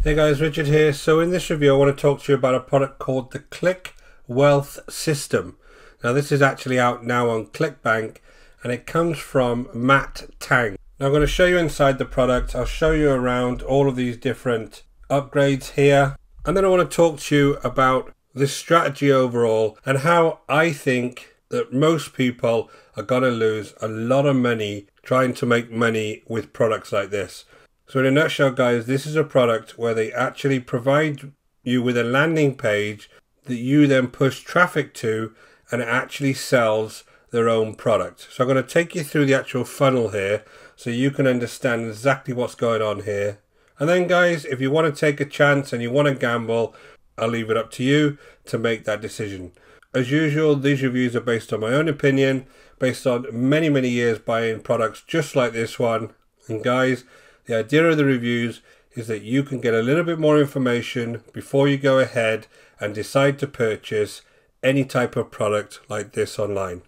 Hey guys, Richard here. So in this review I want to talk to you about a product called the Click Wealth System. Now this is actually out now on ClickBank and it comes from Matt Tang. Now I'm going to show you inside the product. I'll show you around all of these different upgrades here, and then I want to talk to you about this strategy overall and how I think that most people are going to lose a lot of money trying to make money with products like this. So in a nutshell guys, this is a product where they actually provide you with a landing page that you then push traffic to, and it actually sells their own product. So I'm going to take you through the actual funnel here so you can understand exactly what's going on here. And then guys, if you want to take a chance and you want to gamble, I'll leave it up to you to make that decision. As usual, these reviews are based on my own opinion, based on many years buying products just like this one. And guys, the idea of the reviews is that you can get a little bit more information before you go ahead and decide to purchase any type of product like this online.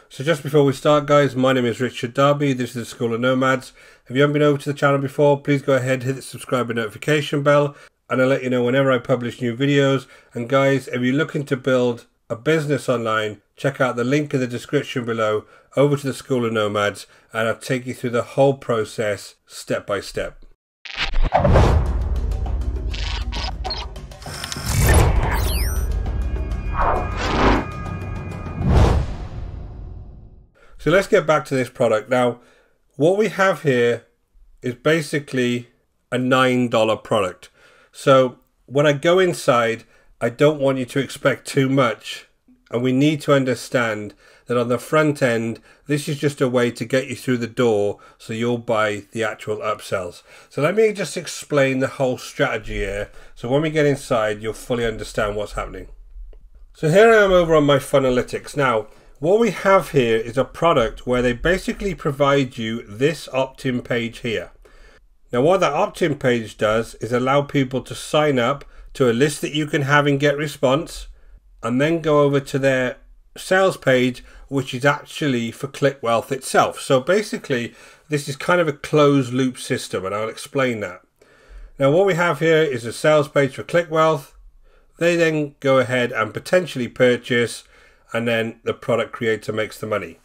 So just before we start guys, my name is Richard Darby, this is the School of Nomads. If you haven't been over to the channel before, please go ahead, hit the subscribe and notification bell, and I'll let you know whenever I publish new videos. And guys, if you're looking to build a business online, check out the link in the description below over to the School of Nomads, and I'll take you through the whole process step by step. So let's get back to this product. Now, what we have here is basically a $9 product. So when I go inside, I don't want you to expect too much. And we need to understand that on the front end, this is just a way to get you through the door so you'll buy the actual upsells. So let me just explain the whole strategy here. So when we get inside, you'll fully understand what's happening. So here I am over on my Funalytics. Now, what we have here is a product where they basically provide you this opt-in page here. Now what that opt-in page does is allow people to sign up to a list that you can have in GetResponse, and then go over to their sales page, which is actually for Click Wealth itself. So basically this is kind of a closed loop system, and I'll explain that. Now what we have here is a sales page for Click Wealth. They then go ahead and potentially purchase, and then the product creator makes the money.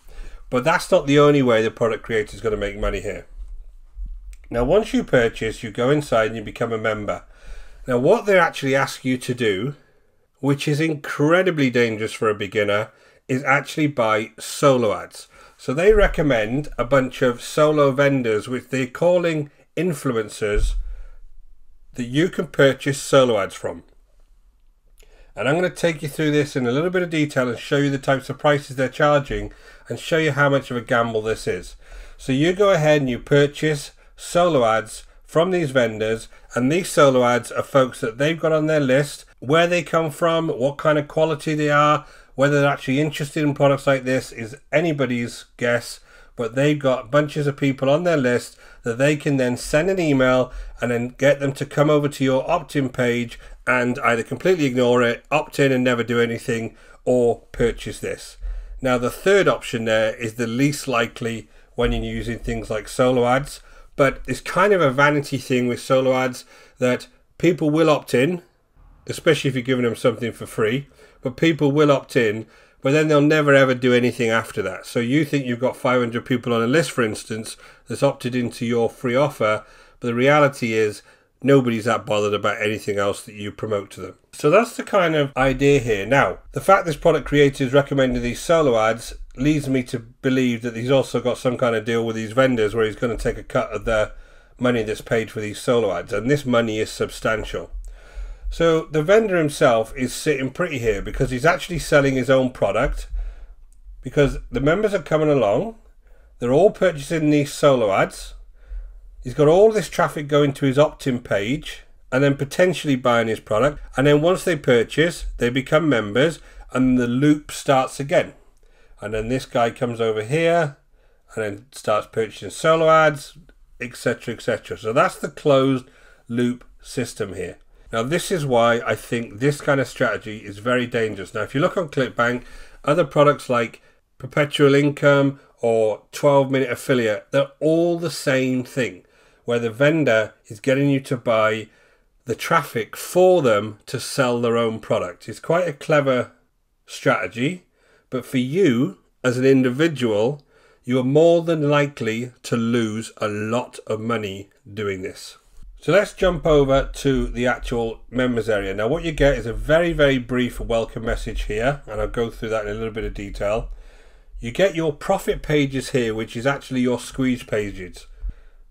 But that's not the only way the product creator is going to make money here. Now once you purchase, you go inside and you become a member. Now what they actually ask you to do, which is incredibly dangerous for a beginner, is actually buy solo ads. So they recommend a bunch of solo vendors, which they're calling influencers, that you can purchase solo ads from. And I'm going to take you through this in a little bit of detail and show you the types of prices they're charging and show you how much of a gamble this is. So you go ahead and you purchase solo ads from these vendors, and these solo ads are folks that they've got on their list, where they come from, what kind of quality they are, whether they're actually interested in products like this is anybody's guess, but they've got bunches of people on their list that they can then send an email and then get them to come over to your opt-in page and either completely ignore it, opt in and never do anything, or purchase this. Now the third option there is the least likely when you're using things like solo ads, but it's kind of a vanity thing with solo ads that people will opt in, especially if you're giving them something for free, but people will opt in, but then they'll never ever do anything after that. So you think you've got 500 people on a list, for instance, that's opted into your free offer, but the reality is nobody's that bothered about anything else that you promote to them. So that's the kind of idea here. Now, the fact this product creator is recommending these solo ads leads me to believe that he's also got some kind of deal with these vendors where he's going to take a cut of the money that's paid for these solo ads, and this money is substantial. So the vendor himself is sitting pretty here because he's actually selling his own product, because the members are coming along, they're all purchasing these solo ads. He's got all this traffic going to his opt-in page and then potentially buying his product, and then once they purchase, they become members and the loop starts again. And then this guy comes over here and then starts purchasing solo ads, etc, etc. So that's the closed loop system here. Now this is why I think this kind of strategy is very dangerous. Now if you look on ClickBank, other products like perpetual income or 12-minute affiliate, they're all the same thing, where the vendor is getting you to buy the traffic for them to sell their own product. It's quite a clever strategy, but for you as an individual, you are more than likely to lose a lot of money doing this. So let's jump over to the actual members area. Now what you get is a very, very brief welcome message here, and I'll go through that in a little bit of detail. You get your profit pages here, which is actually your squeeze pages.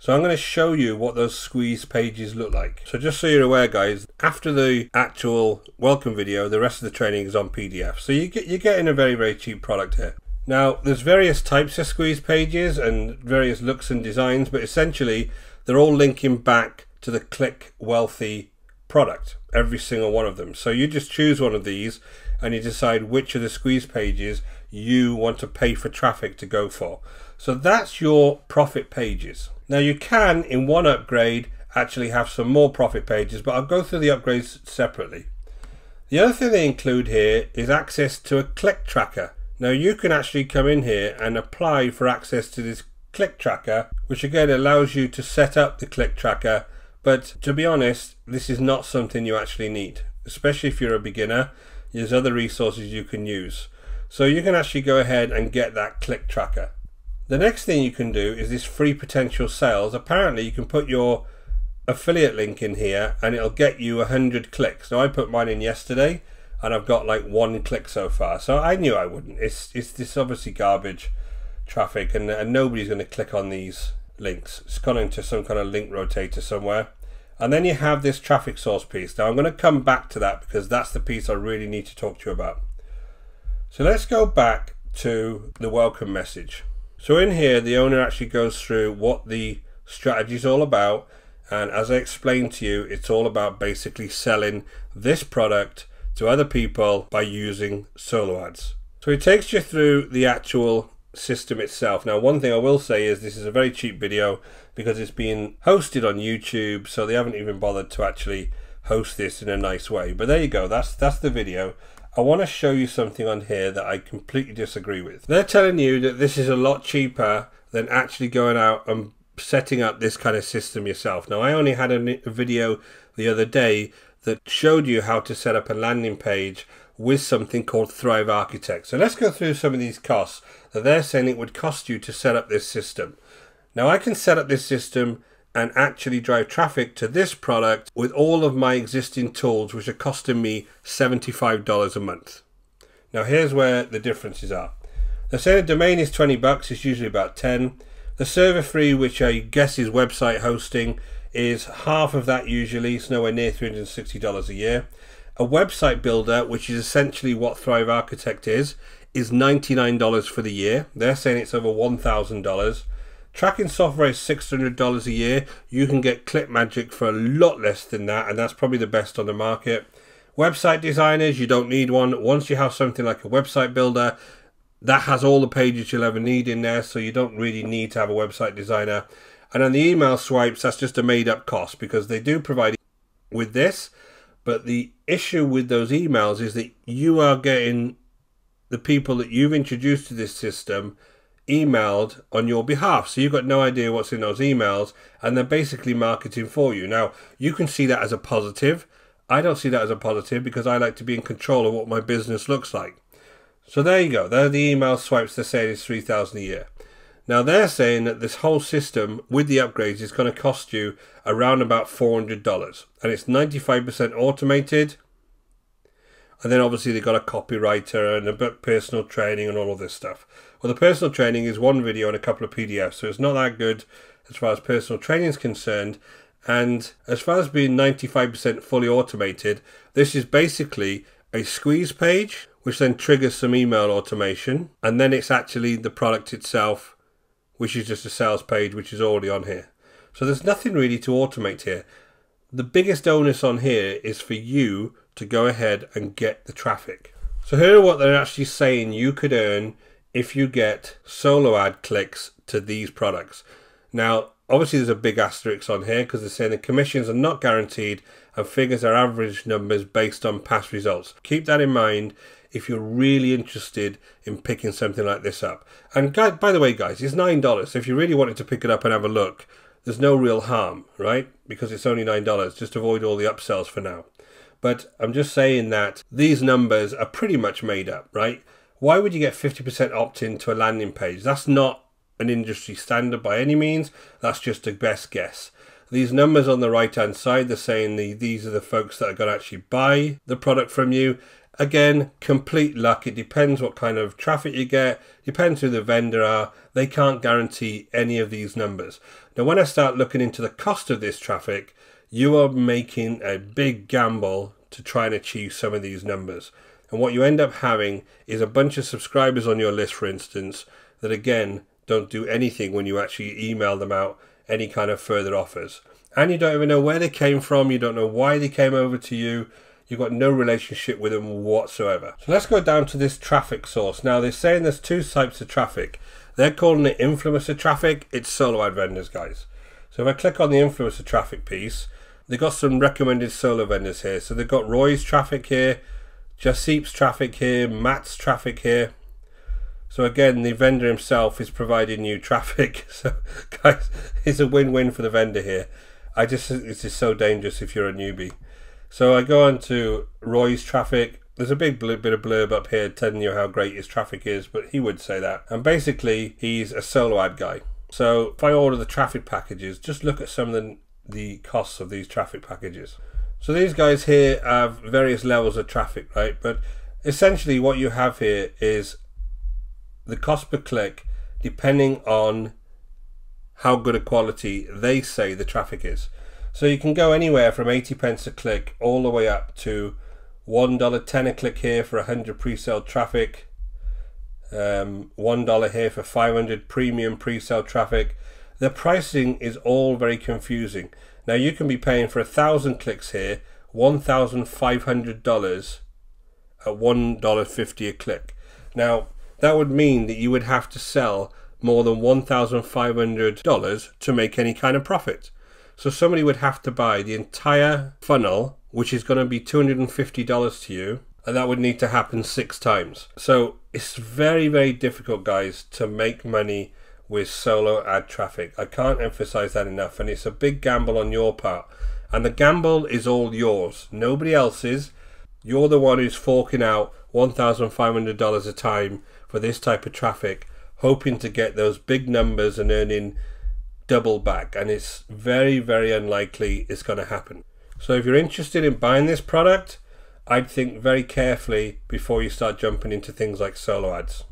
So I'm going to show you what those squeeze pages look like. So just so you're aware, guys, after the actual welcome video, the rest of the training is on PDF. So you're getting a very, very cheap product here. Now, there's various types of squeeze pages and various looks and designs, but essentially they're all linking back to the Click Wealthy product, every single one of them. So you just choose one of these and you decide which of the squeeze pages you want to pay for traffic to go for. So that's your profit pages. Now you can, in one upgrade, actually have some more profit pages, but I'll go through the upgrades separately. The other thing they include here is access to a click tracker. Now you can actually come in here and apply for access to this click tracker, which again allows you to set up the click tracker, but to be honest, this is not something you actually need, especially if you're a beginner. There's other resources you can use. So you can actually go ahead and get that click tracker. The next thing you can do is this free potential sales. Apparently you can put your affiliate link in here and it'll get you 100 clicks. Now I put mine in yesterday and I've got like 1 click so far. So I knew I wouldn't. It's this obviously garbage traffic and nobody's going to click on these links. It's gone into some kind of link rotator somewhere. And then you have this traffic source piece. Now I'm going to come back to that because that's the piece I really need to talk to you about. So let's go back to the welcome message. So in here, the owner actually goes through what the strategy is all about. And as I explained to you, it's all about basically selling this product to other people by using solo ads. So it takes you through the actual system itself. Now, one thing I will say is this is a very cheap video because it's being hosted on YouTube. So they haven't even bothered to actually host this in a nice way. But there you go. That's the video. I want to show you something on here that I completely disagree with. They're telling you that this is a lot cheaper than actually going out and setting up this kind of system yourself. Now, I only had a video the other day that showed you how to set up a landing page with something called Thrive Architect. So let's go through some of these costs that they're saying it would cost you to set up this system. Now, I can set up this system and actually drive traffic to this product with all of my existing tools, which are costing me $75 a month. Now here's where the differences are. They're saying a domain is 20 bucks, it's usually about 10. The server fee, which I guess is website hosting, is half of that usually. It's nowhere near $360 a year. A website builder, which is essentially what Thrive Architect is $99 for the year. They're saying it's over $1,000. Tracking software is $600 a year. You can get ClipMagick for a lot less than that, and that's probably the best on the market. Website designers, you don't need one. Once you have something like a website builder, that has all the pages you'll ever need in there, so you don't really need to have a website designer. And on the email swipes, that's just a made-up cost because they do provide with this, but the issue with those emails is that you are getting the people that you've introduced to this system emailed on your behalf, so you've got no idea what's in those emails, and they're basically marketing for you. Now you can see that as a positive. I don't see that as a positive because I like to be in control of what my business looks like. So there you go, they're the email swipes. They're saying it's $3,000 a year. Now they're saying that this whole system with the upgrades is going to cost you around about $400, and it's 95% automated. And then obviously they've got a copywriter and a book personal training and all of this stuff. Well, the personal training is one video and a couple of PDFs, so it's not that good as far as personal training is concerned. And as far as being 95% fully automated, this is basically a squeeze page, which then triggers some email automation. And then it's actually the product itself, which is just a sales page, which is already on here. So there's nothing really to automate here. The biggest onus on here is for you to go ahead and get the traffic. So here are what they're actually saying you could earn if you get solo ad clicks to these products. Now, obviously there's a big asterisk on here because they're saying the commissions are not guaranteed and figures are average numbers based on past results. Keep that in mind if you're really interested in picking something like this up. And by the way, guys, it's $9. So if you really wanted to pick it up and have a look, there's no real harm, right? Because it's only $9. Just avoid all the upsells for now. But I'm just saying that these numbers are pretty much made up, right? Why would you get 50% opt-in to a landing page? That's not an industry standard by any means. That's just a best guess. These numbers on the right-hand side, they're saying these are the folks that are going to actually buy the product from you. Again, complete luck. It depends what kind of traffic you get. Depends who the vendor are. They can't guarantee any of these numbers. Now, when I start looking into the cost of this traffic, you are making a big gamble to try and achieve some of these numbers. And what you end up having is a bunch of subscribers on your list, for instance, that again don't do anything when you actually email them out any kind of further offers. And you don't even know where they came from. You don't know why they came over to you. You've got no relationship with them whatsoever. So let's go down to this traffic source. Now they're saying there's two types of traffic. They're calling it influencer traffic. It's solo ad vendors, guys. So if I click on the influencer traffic piece, they've got some recommended solo vendors here. So they've got Roy's traffic here, Jasip's traffic here, Matt's traffic here. So again, the vendor himself is providing you traffic. So guys, it's a win-win for the vendor here. This is so dangerous if you're a newbie. So I go on to Roy's traffic. There's a big bit of blurb up here telling you how great his traffic is, but he would say that. And basically, he's a solo ad guy. So if I order the traffic packages, just look at some of the costs of these traffic packages. So these guys here have various levels of traffic, right? But essentially what you have here is the cost per click depending on how good a quality they say the traffic is. So you can go anywhere from 80 pence a click all the way up to $1.10 a click here for 100 pre-sale traffic, $1 here for 500 premium pre-sale traffic. The pricing is all very confusing. Now you can be paying for 1,000 clicks here, $1,500 at $1.50 a click. Now that would mean that you would have to sell more than $1,500 to make any kind of profit. So somebody would have to buy the entire funnel, which is going to be $250 to you, and that would need to happen 6 times. So it's very, very difficult, guys, to make money with solo ad traffic. I can't emphasize that enough, and it's a big gamble on your part. And the gamble is all yours, nobody else's. You're the one who's forking out $1,500 a time for this type of traffic, hoping to get those big numbers and earning double back, and it's very, very unlikely it's going to happen. So if you're interested in buying this product, I'd think very carefully before you start jumping into things like solo ads.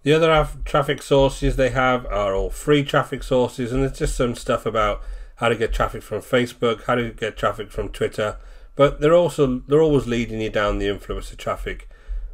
The other traffic sources they have are all free traffic sources, and there's just some stuff about how to get traffic from Facebook, how to get traffic from Twitter, but they're always leading you down the influencer traffic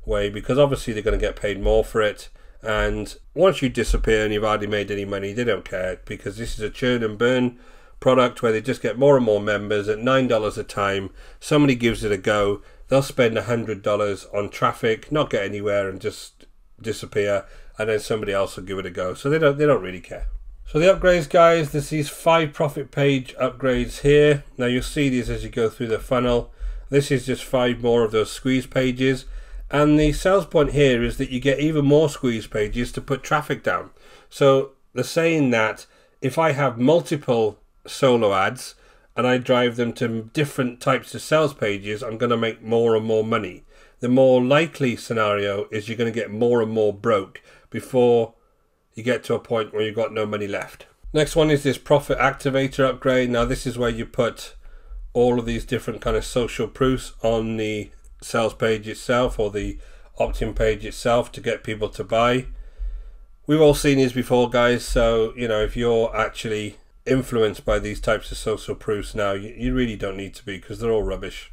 way, because obviously they're going to get paid more for it. And once you disappear and you've hardly made any money, they don't care, because this is a churn and burn product where they just get more and more members at $9 a time. Somebody gives it a go, they'll spend $100 on traffic, not get anywhere, and just disappear, and then somebody else will give it a go. So they don't really care. So the upgrades, guys, there's these 5 profit page upgrades here. Now you'll see these as you go through the funnel. This is just 5 more of those squeeze pages. And the sales point here is that you get even more squeeze pages to put traffic down. So they're saying that if I have multiple solo ads and I drive them to different types of sales pages, I'm going to make more and more money. The more likely scenario is you're going to get more and more broke before you get to a point where you've got no money left. Next one is this profit activator upgrade. Now this is where you put all of these different kind of social proofs on the sales page itself or the opt-in page itself to get people to buy. We've all seen these before, guys, so you know, if you're actually influenced by these types of social proofs now, you really don't need to be, because they're all rubbish.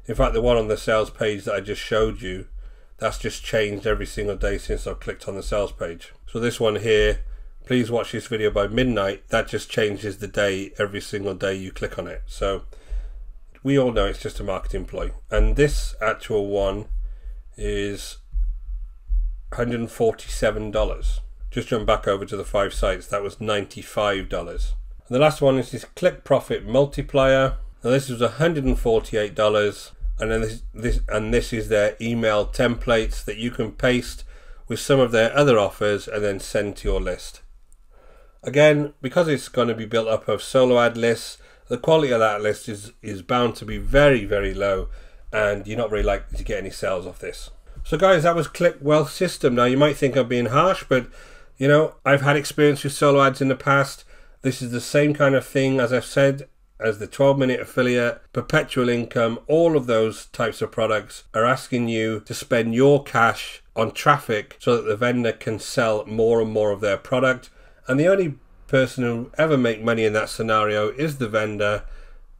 In fact, the one on the sales page that I just showed you, that's just changed every single day since I've clicked on the sales page. So this one here, please watch this video by midnight, that just changes the day every single day you click on it. So we all know it's just a marketing ploy. And this actual one is $147. Just jump back over to the 5 sites, that was $95. And the last one is this click profit multiplier. Now this was $148, and then this is their email templates that you can paste with some of their other offers and then send to your list. Again, because it's going to be built up of solo ad lists, the quality of that list is bound to be very, very low, and you're not very likely to get any sales off this. So guys, that was Click Wealth System. Now you might think I'm being harsh, but you know, I've had experience with solo ads in the past. This is the same kind of thing, as I've said, as the 12-minute affiliate, perpetual income. All of those types of products are asking you to spend your cash on traffic so that the vendor can sell more and more of their product. And the only person who will ever make money in that scenario is the vendor,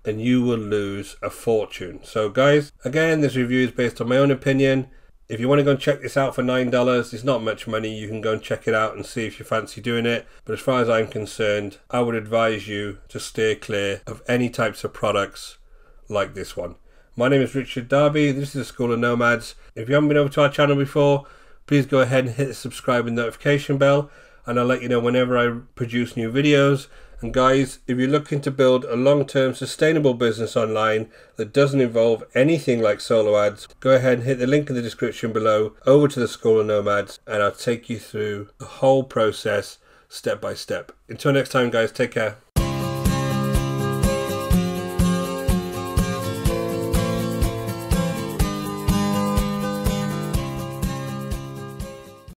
and you will lose a fortune. So guys, again, this review is based on my own opinion. If you want to go and check this out for $9, it's not much money. You can go and check it out and see if you fancy doing it. But as far as I'm concerned, I would advise you to steer clear of any types of products like this one. My name is Richard Darby. This is the School of Nomads. If you haven't been over to our channel before, please go ahead and hit the subscribe and notification bell, and I'll let you know whenever I produce new videos. And guys, if you're looking to build a long-term sustainable business online that doesn't involve anything like solo ads, go ahead and hit the link in the description below over to the School of Nomads, and I'll take you through the whole process step by step. Until next time guys, take care.